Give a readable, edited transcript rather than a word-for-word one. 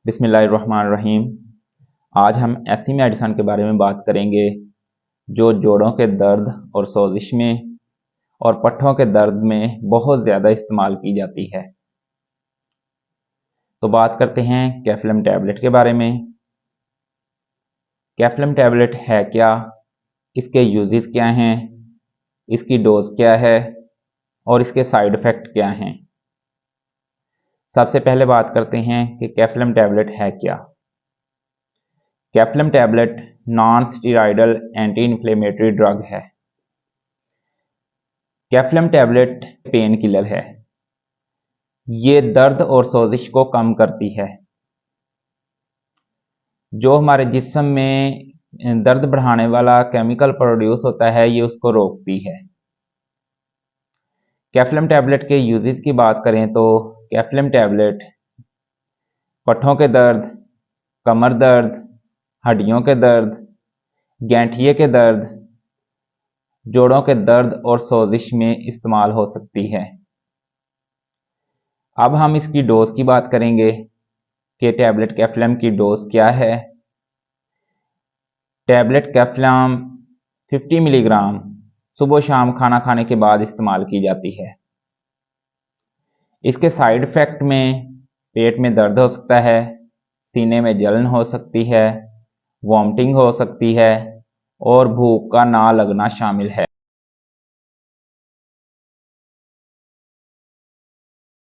बिस्मिल्लाहिर्रहमानिर्रहीम। आज हम ऐसी मेडिसन के बारे में बात करेंगे जो जोड़ों के दर्द और सोजिश में और पट्ठों के दर्द में बहुत ज़्यादा इस्तेमाल की जाती है। तो बात करते हैं कैफ्लम टैबलेट के बारे में। कैफ्लम टैबलेट है क्या, इसके यूजेस क्या हैं, इसकी डोज क्या है और इसके साइड इफ़ेक्ट क्या हैं। सबसे पहले बात करते हैं कि कैफ्लम टैबलेट है क्या। Caflam tablet non steroidal anti inflammatory drug है। कैफ्लम टैबलेट पेन किलर है। ये दर्द और सोजिश को कम करती है। जो हमारे जिस्म में दर्द बढ़ाने वाला केमिकल प्रोड्यूस होता है, ये उसको रोकती है। कैफ्लम टैबलेट के यूजेस की बात करें तो कैफ्लम टैबलेट पट्ठों के दर्द, कमर दर्द, हड्डियों के दर्द, गैंठिए के दर्द, जोड़ों के दर्द और सोजिश में इस्तेमाल हो सकती है। अब हम इसकी डोज की बात करेंगे कि टैबलेट कैफ्लम की डोज क्या है। टैबलेट कैफ्लम 50 मिलीग्राम सुबह शाम खाना खाने के बाद इस्तेमाल की जाती है। इसके साइड इफ़ेक्ट में पेट में दर्द हो सकता है, सीने में जलन हो सकती है, वॉमिटिंग हो सकती है और भूख का ना लगना शामिल है।